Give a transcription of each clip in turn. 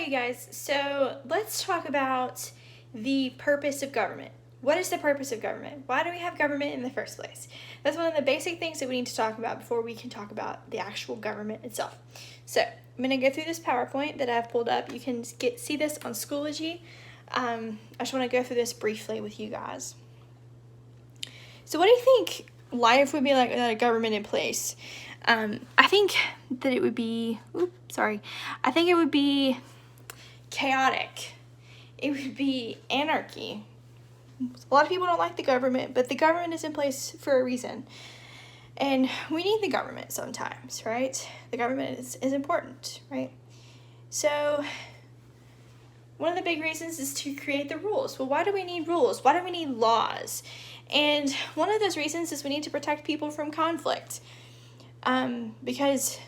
Hi, you guys. So let's talk about the purpose of government. What is the purpose of government? Why do we have government in the first place? That's one of the basic things that we need to talk about before we can talk about the actual government itself. So I'm going to go through this PowerPoint that I've pulled up. You can see this on Schoology. I just want to go through this briefly with you guys. So what do you think life would be like without a government in place? I think that it would be, I think it would be chaotic. It would be anarchy. A lot of people don't like the government, but the government is in place for a reason. And we need the government sometimes, right? The government is important, right? So one of the big reasons is to create the rules. Well, why do we need rules? Why do we need laws? And one of those reasons is we need to protect people from conflict. Because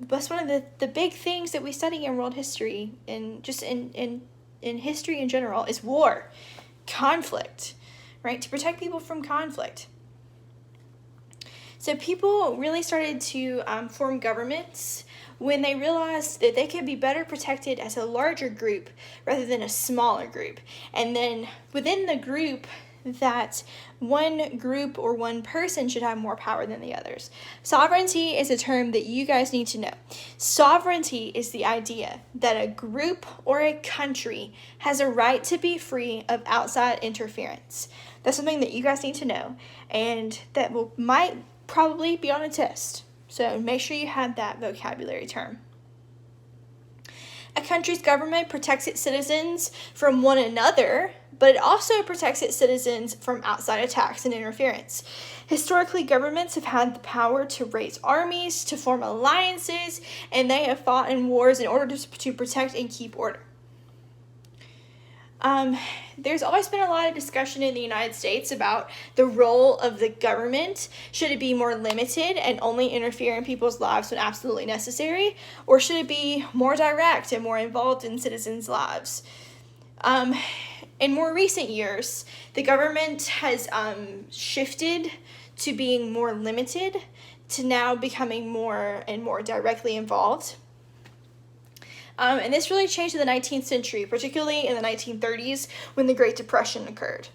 that's one of the big things that we study in world history and just in history in general is war, conflict, right? To protect people from conflict. So people really started to form governments when they realized that they could be better protected as a larger group rather than a smaller group. And then within the group, that one group or one person should have more power than the others. Sovereignty is a term that you guys need to know. Sovereignty is the idea that a group or a country has a right to be free of outside interference. That's something that you guys need to know, and that might probably be on a test. So make sure you have that vocabulary term. A country's government protects its citizens from one another, but it also protects its citizens from outside attacks and interference. Historically, governments have had the power to raise armies, to form alliances, and they have fought in wars in order to protect and keep order. There's always been a lot of discussion in the United States about the role of the government. Should it be more limited and only interfere in people's lives when absolutely necessary? Or should it be more direct and more involved in citizens' lives? In more recent years, the government has shifted to being more limited to now becoming more and more directly involved. And this really changed in the 19th century, particularly in the 1930s when the Great Depression occurred.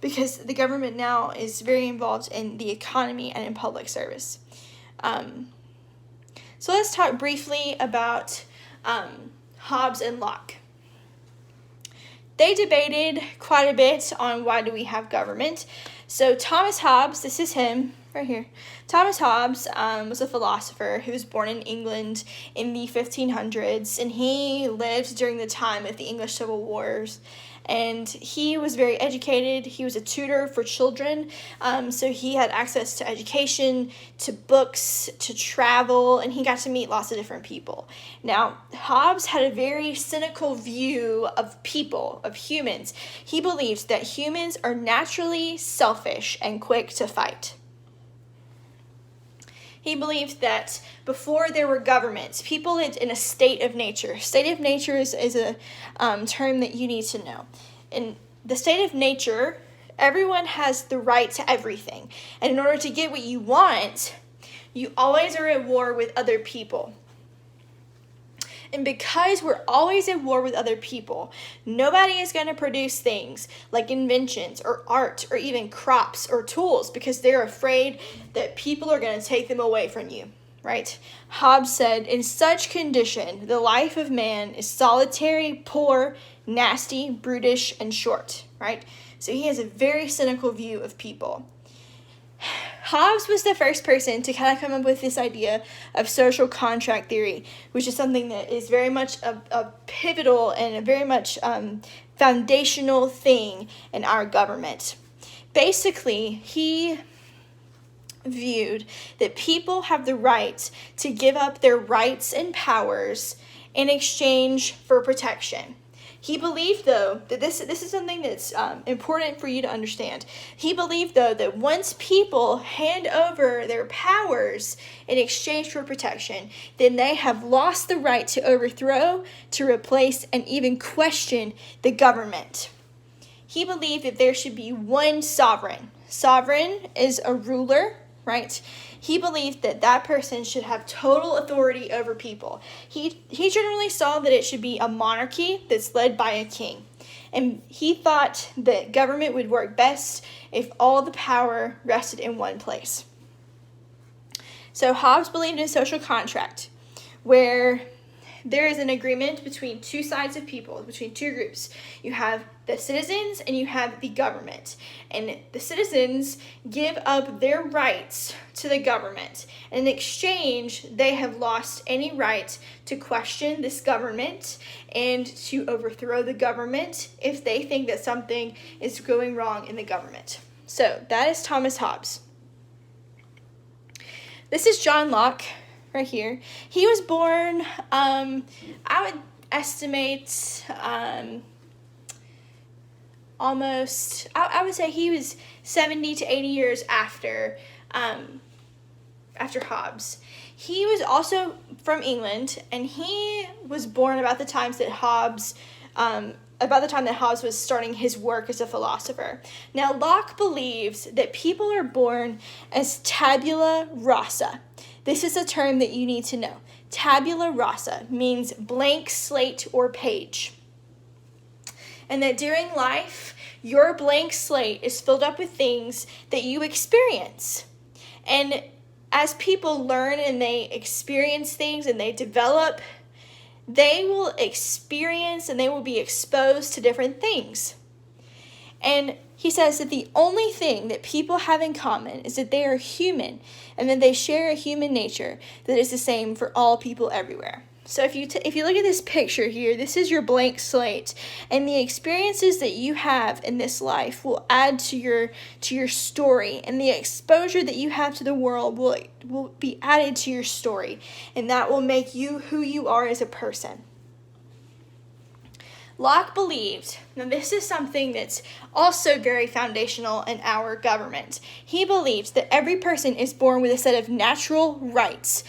Because the government now is very involved in the economy and in public service. So let's talk briefly about Hobbs and Locke. They debated quite a bit on why do we have government. So Thomas Hobbes, this is him right here. Thomas Hobbes was a philosopher who was born in England in the 1500s, and he lived during the time of the English Civil Wars. And he was very educated. He was a tutor for children, so he had access to education, to books, to travel, and he got to meet lots of different people. Now, Hobbes had a very cynical view of people, of humans. He believed that humans are naturally selfish and quick to fight. He believed that before there were governments, people lived in a state of nature. State of nature is a term that you need to know. In the state of nature, everyone has the right to everything. And in order to get what you want, you always are at war with other people. And because we're always at war with other people, nobody is going to produce things like inventions or art or even crops or tools because they're afraid that people are going to take them away from you, right? Hobbes said, in such condition, the life of man is solitary, poor, nasty, brutish, and short, right? So he has a very cynical view of people. Hobbes was the first person to kind of come up with this idea of social contract theory, which is something that is very much a pivotal and a very much foundational thing in our government. Basically, he viewed that people have the right to give up their rights and powers in exchange for protection. He believed, though, that this is something that's important for you to understand. He believed, though, that once people hand over their powers in exchange for protection, then they have lost the right to overthrow, to replace, and even question the government. He believed that there should be one sovereign. Sovereign is a ruler, right? he believed that that person should have total authority over people. He generally saw that it should be a monarchy that's led by a king. And he thought that government would work best if all the power rested in one place. So Hobbes believed in a social contract where there is an agreement between two sides of people, between two groups. You have the citizens and you have the government. And the citizens give up their rights to the government. In exchange, they have lost any right to question this government and to overthrow the government if they think that something is going wrong in the government. So that is Thomas Hobbes. This is John Locke. Right here. He was born, I would estimate almost, I would say he was 70 to 80 years after Hobbes. He was also from England, and he was born about the time that Hobbes was starting his work as a philosopher. Now, Locke believes that people are born as tabula rasa. This is a term that you need to know. Tabula rasa means blank slate or page. And that during life, your blank slate is filled up with things that you experience. And as people learn and they experience things and they develop, they will experience and they will be exposed to different things. And he says that the only thing that people have in common is that they are human and that they share a human nature that is the same for all people everywhere. So if you look at this picture here, this is your blank slate, and the experiences that you have in this life will add to your story, and the exposure that you have to the world will be added to your story, and that will make you who you are as a person. Locke believed, now this is something that's also very foundational in our government. He believed that every person is born with a set of natural rights,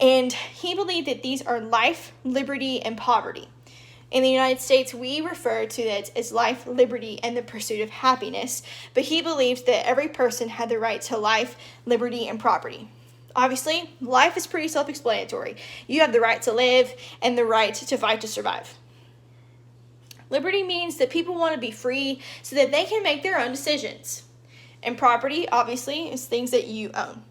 and he believed that these are life, liberty, and poverty. In the United States, we refer to it as life, liberty, and the pursuit of happiness, but he believed that every person had the right to life, liberty, and property. Obviously, life is pretty self-explanatory. You have the right to live and the right to fight to survive. Liberty means that people want to be free so that they can make their own decisions. And property, obviously, is things that you own.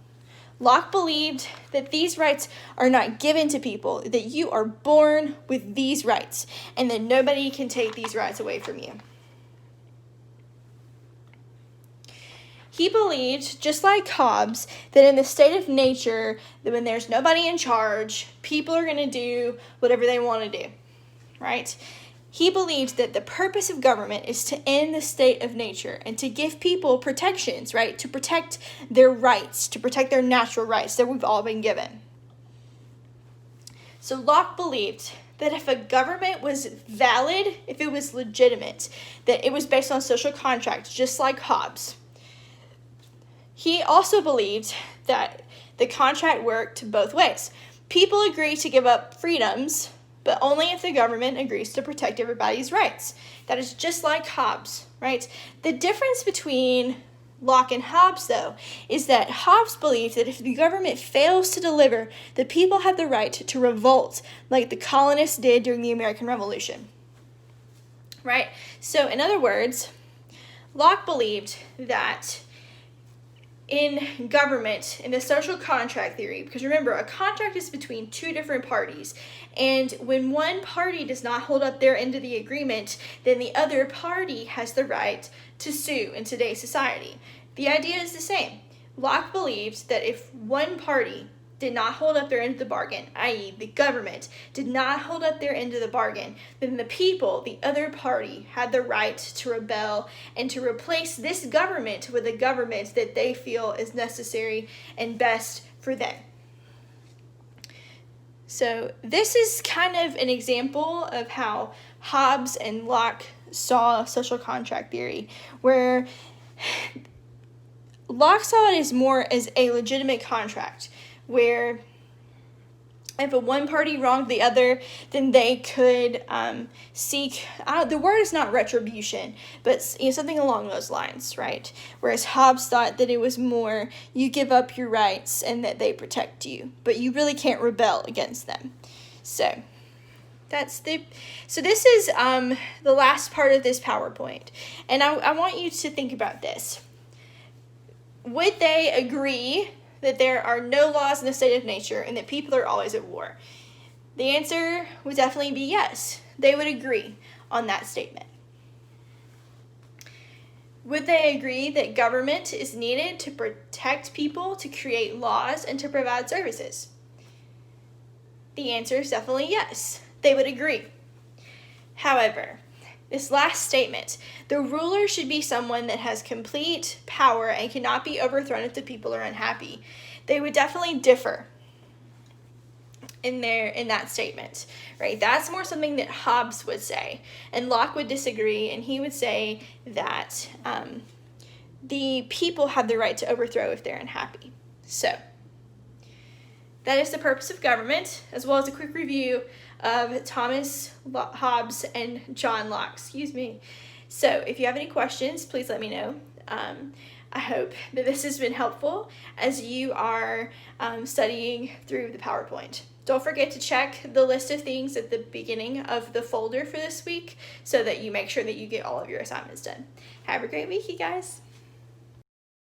Locke believed that these rights are not given to people, that you are born with these rights, and that nobody can take these rights away from you. He believed, just like Hobbes, that in the state of nature, that when there's nobody in charge, people are going to do whatever they want to do, right? He believed that the purpose of government is to end the state of nature and to give people protections, right? To protect their rights, to protect their natural rights that we've all been given. So Locke believed that if a government was valid, if it was legitimate, that it was based on social contracts, just like Hobbes. He also believed that the contract worked both ways. People agree to give up freedoms, but only if the government agrees to protect everybody's rights. That is just like Hobbes, right? The difference between Locke and Hobbes, though, is that Hobbes believed that if the government fails to deliver, the people have the right to revolt, like the colonists did during the American Revolution, right? So, in other words, Locke believed that in government, in the social contract theory, because remember, a contract is between two different parties, and when one party does not hold up their end of the agreement, then the other party has the right to sue in today's society. The idea is the same. Locke believed that if one party did not hold up their end of the bargain, i.e. the government did not hold up their end of the bargain, then the people, the other party, had the right to rebel and to replace this government with a government that they feel is necessary and best for them. So this is kind of an example of how Hobbes and Locke saw social contract theory, where Locke saw it as more as a legitimate contract, where If a one party wronged the other, then they could seek, the word is not retribution, but something along those lines, right? Whereas Hobbes thought that it was more, you give up your rights and that they protect you, but you really can't rebel against them. So this is the last part of this PowerPoint. And I want you to think about this. Would they agree that there are no laws in the state of nature and that people are always at war? The answer would definitely be yes. They would agree on that statement. Would they agree that government is needed to protect people, to create laws, and to provide services? The answer is definitely yes. They would agree. However, this last statement, the ruler should be someone that has complete power and cannot be overthrown if the people are unhappy. They would definitely differ in that statement, right? That's more something that Hobbes would say, and Locke would disagree, and he would say that the people have the right to overthrow if they're unhappy. So that is the purpose of government, as well as a quick review of Thomas Hobbes and John Locke. So if you have any questions, please let me know. I hope that this has been helpful as you are studying through the PowerPoint. Don't forget to check the list of things at the beginning of the folder for this week so that you make sure that you get all of your assignments done. Have a great week, you guys.